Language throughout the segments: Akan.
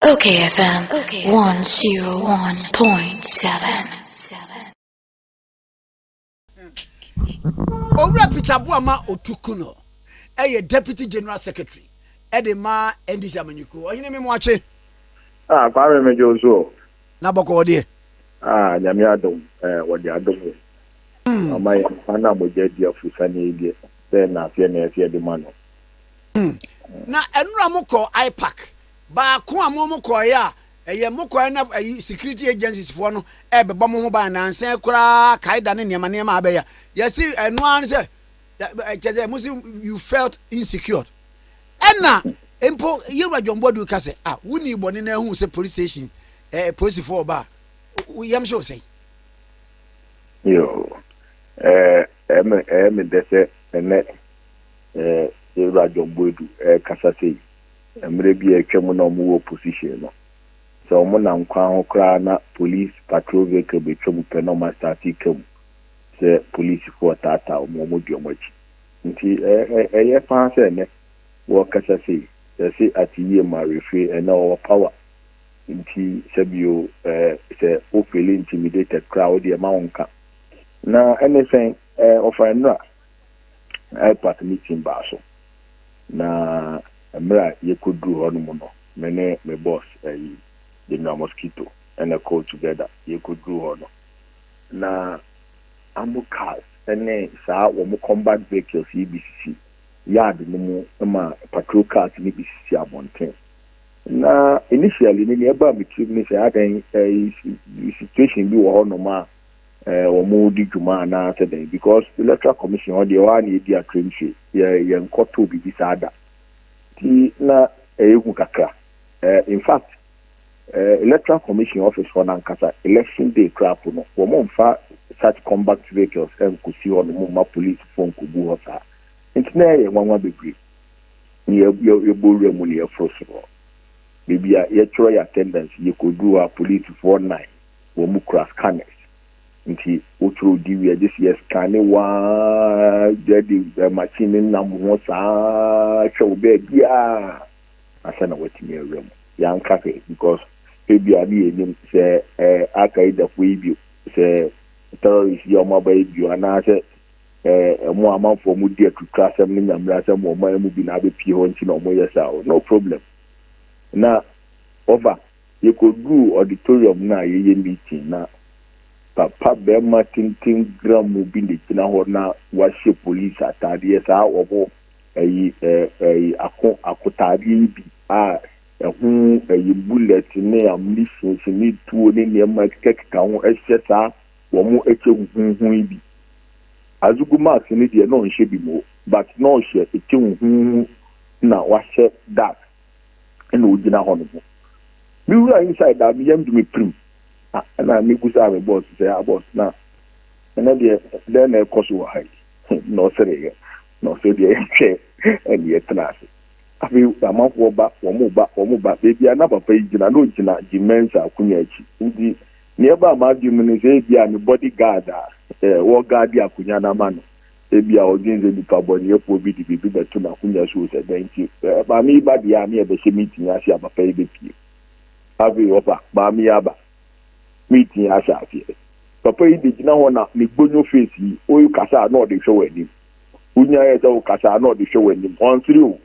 Okay, FM. Okay. 101.7. Owura Peter Buama Otukuno, Deputy General Secretary. Edema NDC Amanyuku. Ohine me mwache. Kwame mejozo. Na boko wodi. Nyame adom. Wodi adom. Ama ya ana moje dia fusani ide. Then na afia na afia de mano. Na enura moko IPAC. Ba ko amomoko ya eye moko na security agencies fo no beba mo ba na nsan kura kaida ne nema abeya. Yesi enu an say you felt insecure. Ena empo yewa jombodu ka say wuni boni na hu say police station police for ba yam show say Yo me dese ene yewa jombodu kasa say emre bi etwem na omo opposition no so omo na nkwa ho kra na police patrol vehicle betwem pe no ma start ikem se police for tata omo di omochi nti eye fa se ne wo kasa say say atiye ma refi na o power nti sebio se o feel intimidated crowd e ma wonka na anything offer no I part meeting ba so na Amra yekodu hono no mene me boss the mosquito and a call together yekodu hono na amukas ene sa wo mo combat vehicles EBCC yard no mu ma patrol cars ni BCC abonten na initially ni eba me trip ni say adan situation bi wo hono ma wo mo di juma na today because the electoral commission or the one e di atrenche ye nkoto bi bisada na ewu kakra in fact electoral commission office for nankasa election day crap no wo mo mfa such combat vehicles and kusi on mo police phone kubu hosa internet ye nwanwa bebre ye boru mu ne afroso bibia ye try attendance ye kodu a police 49 wo mu cross scanners nti otro diwi just yes scan wa jadi machine na mo sa show be bia asana wetimi awem ya nkafe because ebia bi enim se akaida fo ibi se terrorist yo ma ba ibi ana se mo amanfo mu die to trasem ni nyamra se mo ma mu bi na be pie ho nti na mo yesa no problem na over you could do auditorium na ye meeting na papa bema tintin gram bi de kina ho na wahye police atade sa wo akotade bi bullet ne ammunition ni tuo ne ne ma keka ho ehye sa wo mo eche hunhun bi azugu max ne de no nhye bi mo but no hye eche hunhun na wahye that ene ogina ho no mi wura inside that mi yam do me prim na mi gusa me boss say boss na na de then e koso wa hai no sere no so de che and yet na se abi amafo ba wo mo ba bia na papa igina no gina dimensa akunya achi ndi ne ba ma di mu ne say bia ni bodyguard wo guard akunya na ma no e bia ogenze ni pa boni epo bi di bibi betu na akunya so se denki ba mi ba dia mi e be se meeting asia papa e be pie abi opa ba mi aba meeting ashafi papa yi de gina ho na me gbonyo face yi o kasa na o de hwe wani unya ye so kasa na o de hwe wani on through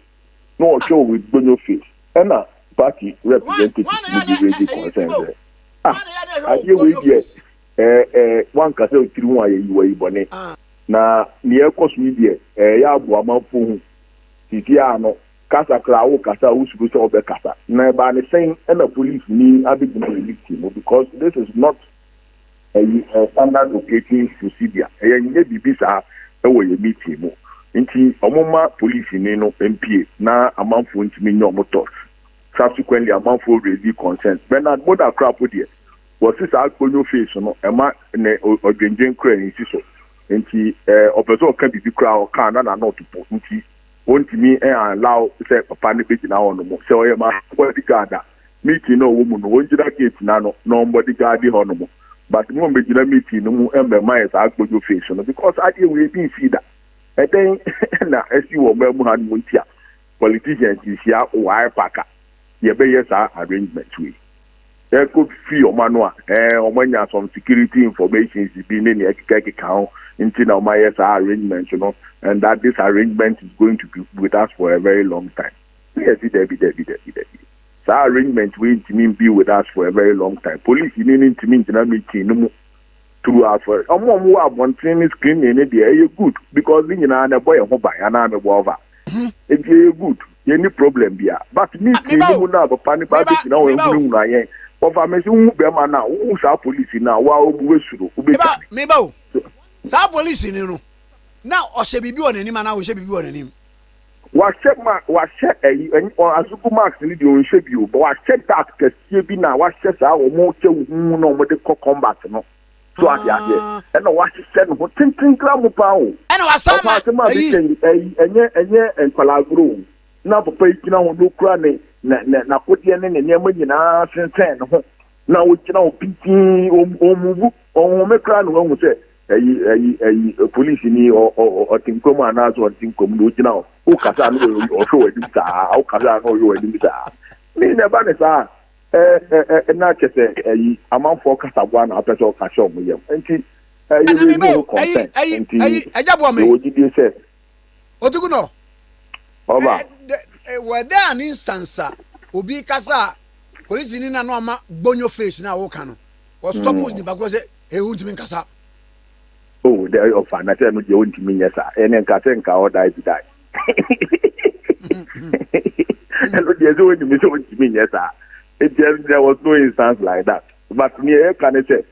no o show with gbonyo face na party representative ni ready concern aye we die one kasa o tiri ho aye yi wa ibone na ni ekoso yi die ya abo amanfo hu titi ano kasa krawo kasa usubu so be kasa na ba ne saying na police ni abiguna victim because this is not a standard operating procedure nye bibisa ewo ye meeting mo nti omoma police ni no MPA na amanfo ntimi nye omoto subsequently amanfo really consent Bernard Boda crap there was this akponyo face no ema ne odwenjen kra ni so nti opeso kan bibi kra o kan na not to nti wontimi allow say papa ne be gina hono mo say oye ma bodyguard meeting no wo mu no wonjira gate na no bodyguard hono mo but mo be gina meeting no mu embe mai sa agbojo face no because ade we be see that then na esi wo ma mu han mo ntia politicians is ya wire packer yes arrangement we. There could fee or manual, or when you have some security information is being in the account into my yes arrangement, and that this arrangement is going to be with us for a very long time. Yes, it. So arrangement will be with us for a very long time. Police you need to mean to throughout for who have one training screen in it, you're good because you know the boy who buy and I'm a over. If you're good, any problem here. But me, you know, but panic about it now. Of a message who be a man now, who's our police now, wow, we should be maybe. Sa police no. Now, or she be on any man, I will be on him. Was check or as super marks in the shape you, but I check that because you be now, what says our more no with the combat, no. So I hear, and what she said, what 10 gram pound. And I saw my and Palagro. Now, for pay, you know, no cranny, na put the end in the name in our since 10. Now, we can all pinky or make crown when we say. A police in or Tincoma and as or Tincom, you know, who can or show it, how can I know you are in this? Me never is not just a amount for Casawan after all Cashom, and she, what did you say? What do you know? Were there an instance, Ubi Casa, police in an armor, bone your face now, Okano, or stop with the because he would mean Casa. Oh, there are fun. I tell you, you won't mean yes, and then Katenka or die to die. And what you're doing to me, so what you mean, yes, sir. There was no instance like that. But me, can I say,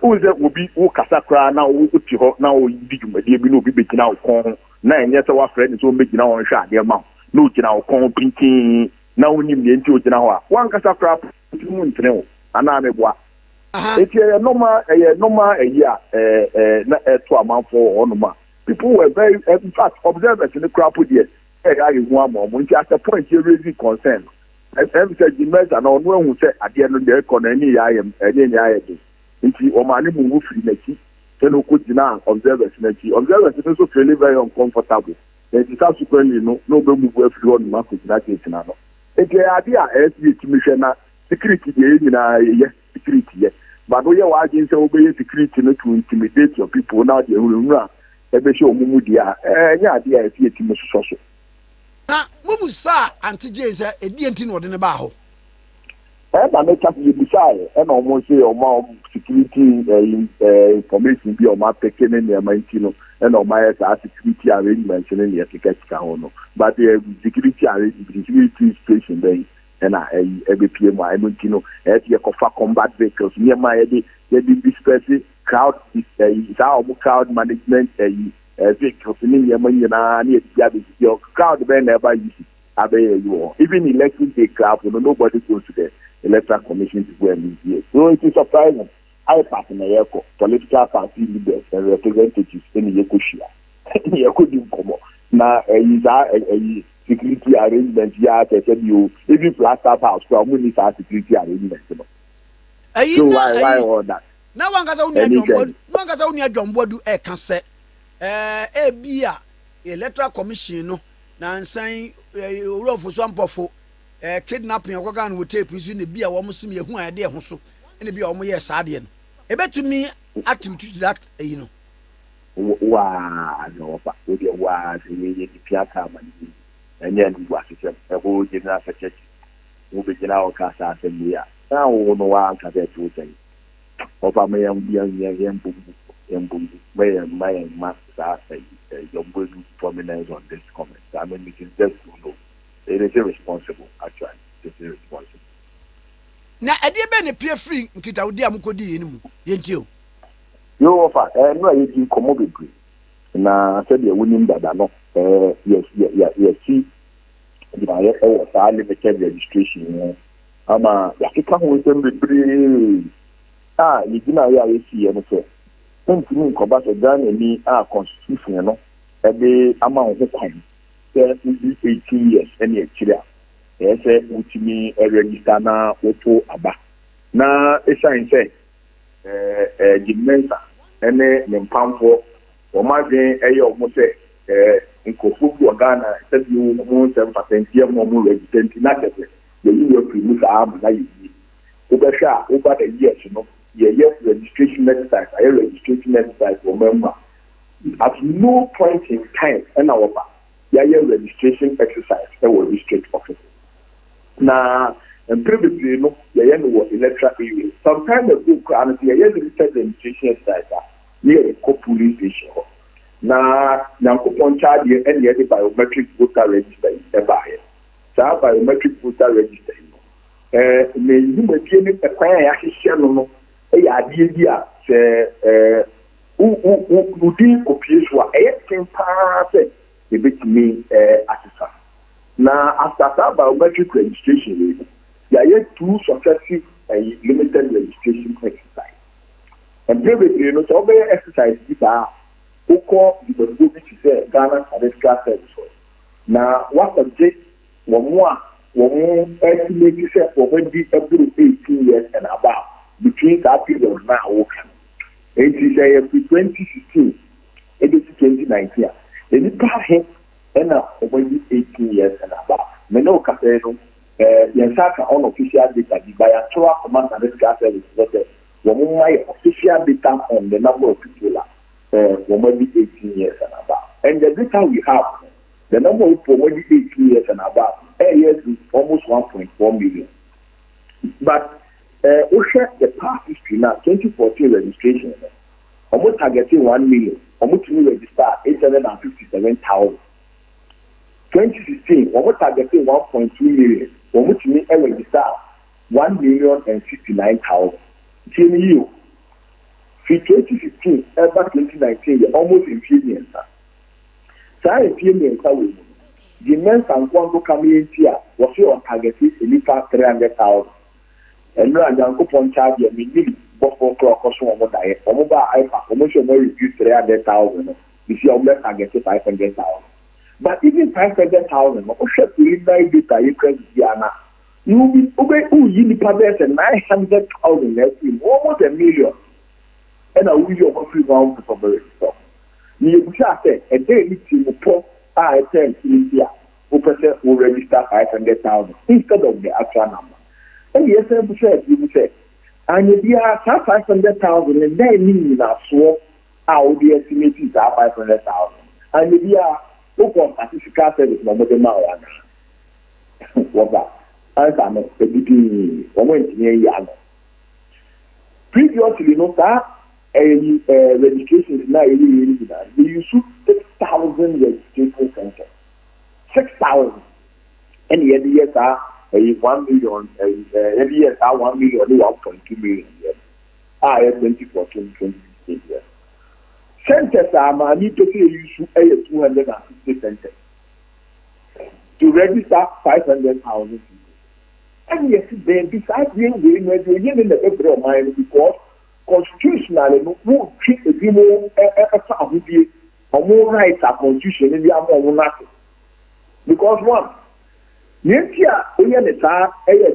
who is that will be who Casacra now, who put you now, you be making out corn. 9 years our friend is all making our shot, dear mouth. No, you know, corn pinking. Now, we need the into Genoa. One Casacra, and I'm a boy. It's a normal a year, to amount for Onoma. People were very, in fact, observers in the crowd put here. I one more. When at the point you're raising concern, as M said, the measure and on one who said at the end of the economy, I am any I if you or my name move free next, then who could deny observers next. Observers is also feeling very uncomfortable. And it's subsequently no move where free on market that is now. It's the idea as the commissioner security, yes, security, yes. But we are against the security to intimidate your people now. They will run. Every show, Mumudia, yeah, dear, if you miss social. Now, Mumusa, Auntie James, a DNT or in the Baho. And I make up you beside, and almost say, or more security information be on my picking in their Mantino, and on my security arrangements in the Etiquette. But the security station there. And every PM, I don't know, as you combat vehicles near my head, this person crowd is our crowd management vehicles in your crowd never use it. Even election day crowd, nobody goes to the electoral commission to go and meet. So it is surprising. I pass in the airport, political party leaders and representatives in the Yakushia. You couldn't come up. Now, security arrangement, yeah, I said you even plaster house from when it's security arrangement. So why all that? Now one gets only a jumbo do a cassette. Bia electoral commission no na saying road for some pofo kidnapping organ will take prison the beer almost me who idea so and the be almost yes adian. A bet to me activity that you know. Wow, no, but with your wives, the Piata and then was it a whole general church will begin our casa and we are now no one can get to say. Opa may be young boom, where my master say your bosom prominence on this comment. I mean, it is just to know. It is irresponsible, actually. It is irresponsible. Now, I did been a peer free in Kitaudiamukodi in you. You offer, no, I didn't come over. Now, said you're winning that. Yes, see, I was limited registration. I'm a Yakika with them be you do not see anything. Think to me, Cobasa done and me are constitutional. Every amount of time. 18 years, any actually. Yes, which me a register now, auto aba. Now, it's I say, Jimensa, and then Pampo, or my day, almost say, in Kofu, Ghana, 71% here, more resident in that. the year primus arm na yi over the years yes registration exercise registration exercise for member at no point in time and our registration exercise our district office na and previously no electoral area some time ago and limited registration exercise near the police station na Yankopon charge and the biometric voter register by biometric voter register me you be any kwan ya hihye no e ya ade dia se udin kopieso a e tempa se e betimi asesa na after biometric registration there two successive limited registration exercise and previously no so be exercise this uko the go be say Ghana Statistical Service na what subject one estimate say for when be every 18 years and above between that period now it is 2016 it is 2019 the path and when be 18 years and above me no ka say no yensaka unofficial data by a tour command Statistical Service that my official data on the number of people when be 18 years and above and the data we have the number of people when be 18 years and above years is almost 1.4 million. But we check the past history now, 2014 registration, almost targeting 1 million, almost to register 857,000. 2016, almost targeting 1.2 million, almost to register 1,069,000. You, 2015, ever 2019, almost inferior. So inferior. The men and one come in here was your target is a little 300,000. And no, Yankopon charge a minimum before clock or so on diet. Or mobile iPad, promotion will reduce 300,000. You see, I'm target 500,000. But even 500,000, what should we buy data you can Diana? You will be obey who you the public and 900,000 almost a million. And I will your free round for very stuff. You say a day to poor. I tell India, who will register 500,000 instead of the actual number. And yes, you say, and if you have 500,000 and then mean that so, I will be estimated at 500,000. And if you are open statistical service, no more than now, what that? I can't know the beauty of when previously, no, that registration is not really that. You should 6,000 registration centers. 6,000. And the years are 1 million, every year are 1 million, 1.2 million. Yes. 2014, 2016. Yes. Centers are money to say you should pay 250 centers to register 500,000 people. And yes, then besides being in the every mind because constitutionally, no treat a people or more rights are constitution in the among nothing. Because one, next year, we are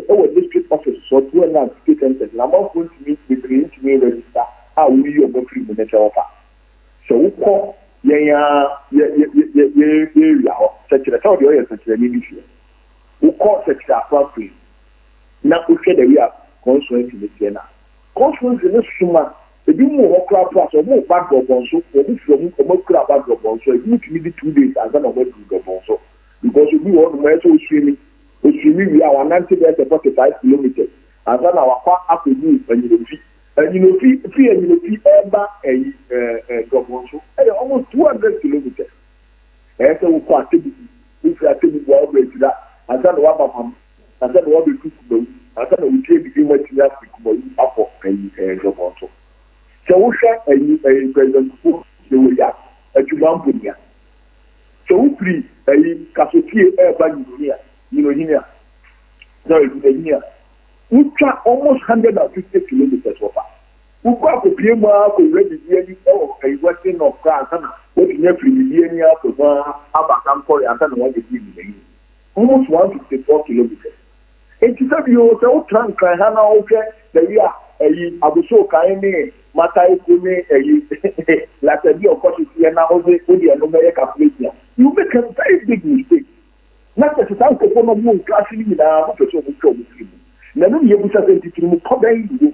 our district office or 250 centers. I'm not going to meet with the register. How will you go free minister offer? So we call such a told you such a ministry. We call such a appropriate. Now we say that we are consulant in the Siena. Conference in the summer, the more crowd plus or more bad bonso, or this from more crowd bad bonso, it need to be 2 days as an away to the bonso. Because we want to measure swimming, we are 90 meters 45 kilometers. As an our far up to you and you know, and you know, ever a bonso, almost 200 kilometers. And so we quite if you are taking well to that, and then what of and then what we do. I don't know if you can make it up for a job also. So we share a president who will have a Jumampunia. So we free a Cassotia air band here, here. No, here. We track almost 150 kilometers so far. We got the Pima to ready a Western of France, what you have in the area to Abacam for and what they give almost 154 kilometers. And to tell you, so trunk, I have now the year a Abuso Kaine, Matai Kune, like a deal of course, and now the Udia no calculation. You make a very big mistake. na se san ko no mu class ni na mo so mo ko mo fi na no ye busa se titiri mu ko dan yi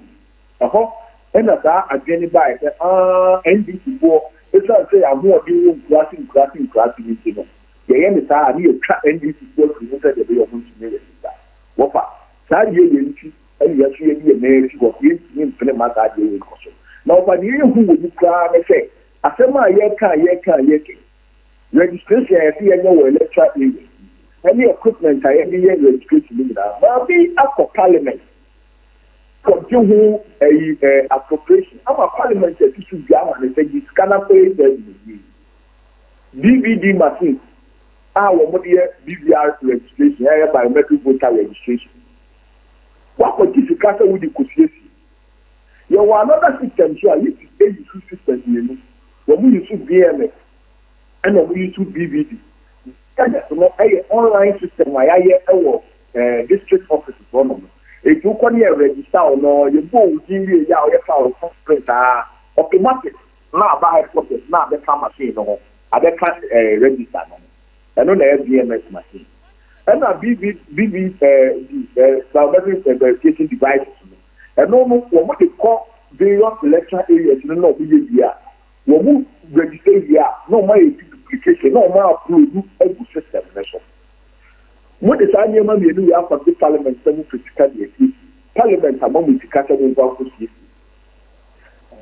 aho ena da adwene ba e NDC bo esa se amu odi wo class ni no ye ni sa ani e twa NDC bo ku mo se de be yo mo ntumi ye sa wo fa sa ye nti ani ya so ye ni na fi wo ye ni mfene ma sa de ye ko so na wo fa ni ye hu wo ni kra na se asema ye ka registration ya fi yenye wo electoral area any equipment I any registration ni na ba bi akọ parliament ko je hu appropriation ama parliament ya tisu bi ama ne say scanner pay the DVD machine wo mo de BVR registration ya biometric voter registration wa ko tisu ka say we di kosiesi you want another system here you dey use system ni wo mu use BMS and we use BVD. And so online system why I district offices on them. If you can register or no, you go give you your file print automatic. Now buy process, now the car machine no. I can't register no. And on the BMS machine. And now BV verification devices. And no what they call various electoral areas no be here. When we register here, no more duplication, no more approve every system. What is our name? We have for the parliament, some critical parliament among the Catholic Government.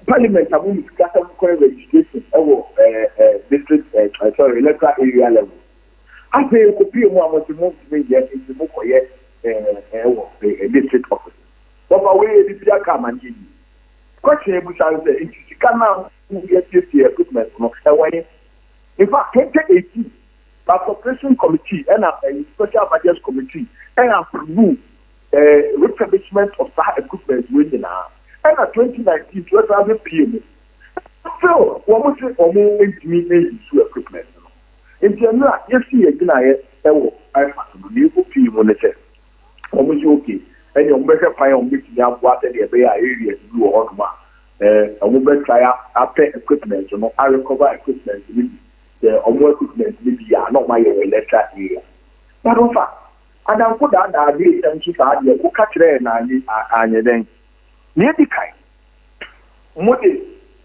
Parliament among the Catholic registration over district, electoral area level. I say, a copy of one of the most major in the book or yet district office. But away, this year come and give you. Question which I say, if you come out, get this equipment, in fact, 2018, the Appropriation Committee and a Special Budget Committee and approve refurbishment of that equipment within and a 2019 to PM. So, what was it on me to equipment? In general, you see again, I will be monitor. Almost okay. And you better find on which you have what the area to do on one. I will be try after equipment, I recover equipment, the equipment, maybe not my electric area. But in fact, and I put that idea and to start the catcher and then near the kind. Modi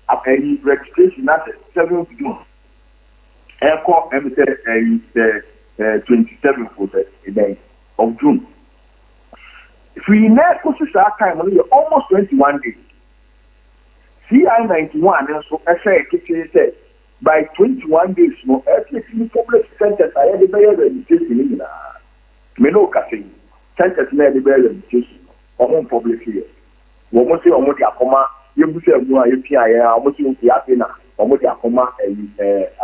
of any registration at 7th June. Airport emissary 27th of June. If we never push our time, almost 21 days. CI91 and so said by 21 days, no every public centers I had the better registration in Menoka centers near the better registration or home public here. What must you almost Akoma, you must have more API, almost you Yapina, almost Akoma,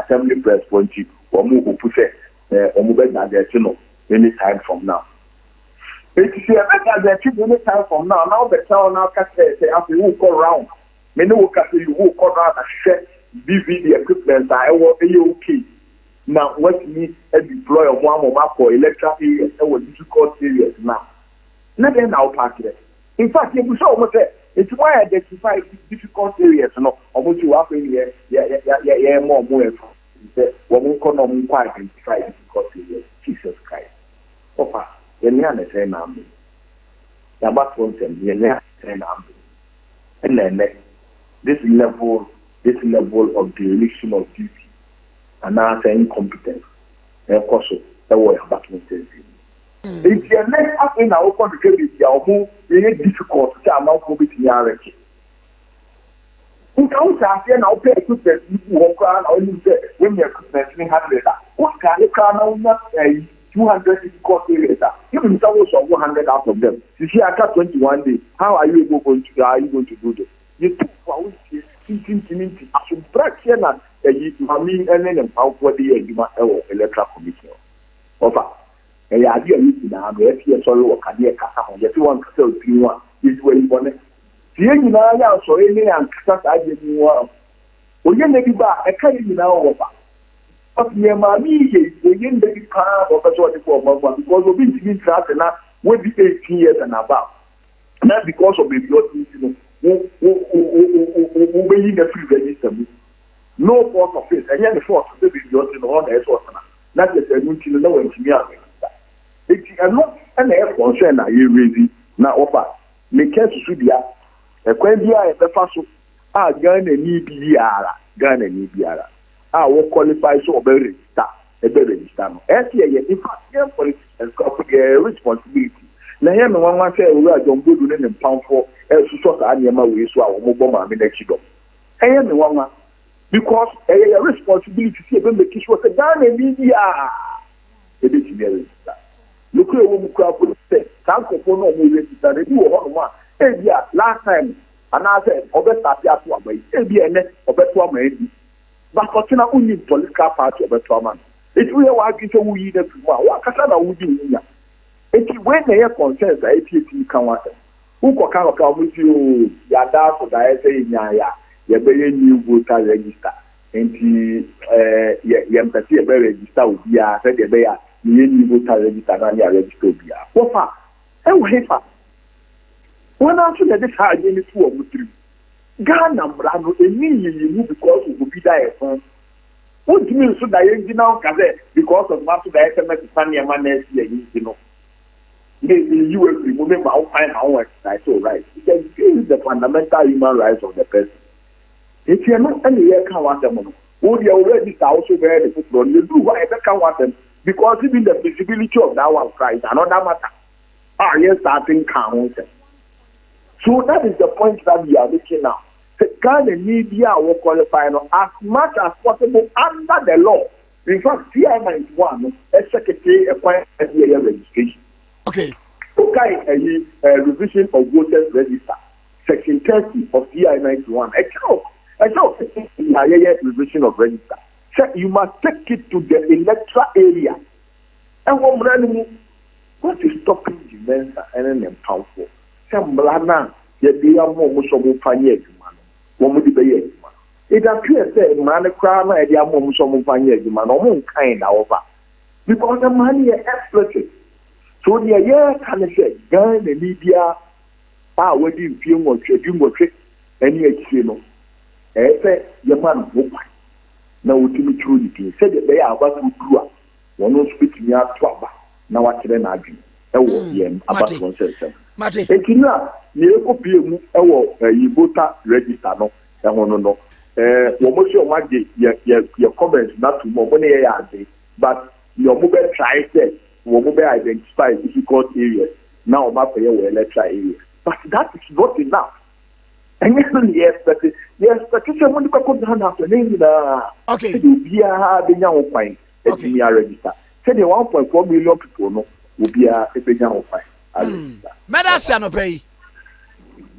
assembly press point or move push or move at the any time from now. It is a better any time from now. Now the town now can say after you go around. Many will say you walk around and share BVD equipment. I will be okay. Now, what me deploy of one more for electrical areas and difficult areas now. Not then I'll pack it. In fact, you show what it's why I identify difficult areas. No, almost you have here, more. What we call them quite identify difficult areas. Jesus Christ. Papa, you're not the same army. You're not one thing, you're not the same army. And then this level of dereliction of duty and now incompetence and also that was back in the if you next up in our country it's very difficult to amount of it in your record. In terms of now pay equipment you walk around or you say when your equipment in 100 what can you can not 200 difficult areas even someone saw 100 out of them you see after 21 days how are you going to do this? You took for community as break here na mami ene ne mpawfo de adwuma electoral commission over ya ade ayi na no efi sorry wo kade kasa ho ye ti wan kasa opiwa is we bone tie nyina ya sorry ne an kasa ade ni wa oye ne bi ba e kai nyina wo ba of ye mami ye oye ne bi pa o ka so de for mama because obi ntimi trust na we be 18 years and above not because of the blood we need a free register. No force of it. And yet the force of the blood in all the sort. Not just a new children, no one to me. eti ɛno ɛna ɛyɛ concern na yɛ raise na ɔfa ne kɛse so dia ɛkwan bi a yɛbɛfa so a Ghana ni biara a wo qualify so ɔbɛ register no ɛti yɛ in fact yɛ politics responsibility na yɛ no wanwa sɛ owura jombodu ne mpamfo ɛsusɔ saa nneɛma wei so a wɔn bɔ maame n'akyi dɔm ɛyɛ no wanwa because ɛyɛ responsibility si ebe make sure sɛ Ghana ni biara ebe ti bɛ register lukuru ewu mu kura po sɛ saa nkɔfo na ɔmo register ebi wɔ hɔ nom a ebi a last time anaasɛ ɔbɛsate ato aba yi ebi ɛnɛ ɔbɛto ama ebi bakɔtena unyi political party ɔbɛto ama no eti woyɛ w'adwi sɛ woyi na fi mu a wakasa na wodi wunya eti wei na ɛyɛ concerns a eti ka wa sɛ wokɔka ɔmo si o yada so da ɛsɛ nyaaya yɛbɛyɛ new voter register nti yɛmpɛ sɛ yɛbɛ register obiara sɛdeɛ ɛbɛyɛ a yɛyɛ new voter register na ne a register obiara wɔfa ɛwɔ hefa when I said this hard in this war with you, Ghana Brano, a million because of the diet. What do you mean so that you now because of master the SMS Spanish man, you know? Maybe you will remove my find our exercise, so right. Because this is the fundamental human rights of the person. If you are not any year, can't want them. Oh, they already also very difficult. You do whatever can want them because even the visibility of that one cries, another matter. Yes, starting count. So that is the point that we are making now. The Ghana media will qualify as much as possible under the law. In fact, CI91, a secretary appointed registration. Okay. Okay, a revision of voters register. Section 30 of CI91. A revision of register. So you must take it to the electoral area. And what is stopping the Mensa and then powerful? Blana, yet they are more Musomu Panye, one would be a it appears that Manacrama and the Amomusomu Panye, man, or kind over. Because the money is exploited. So the year can say, Ghana and media are waiting film or trick, any HCNO. I said, your man, now to me truly said that they are about to do one who speaks me out to Abba. Now I can argue. About concern. Mate. Ekina yeko pie ewo yibota register no no. Wo mo o mage ye comment na to mo ne ye ade but your mobile try say wo mo be identify difficult areas now ma pay we electoral area but that is not enough. And yes but say mo ni ko dan na so ni na okay bia be nya wo kwan e mi register say the 1.4 million people no will be a be nya wo kwan. Medasa no pay.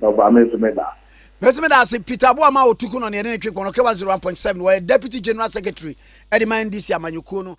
No, but I'm Meda. Medasa Peter Boama Otukuno, and the 1.7, where Deputy General Secretary Eddie Mandisi Amanyukuno.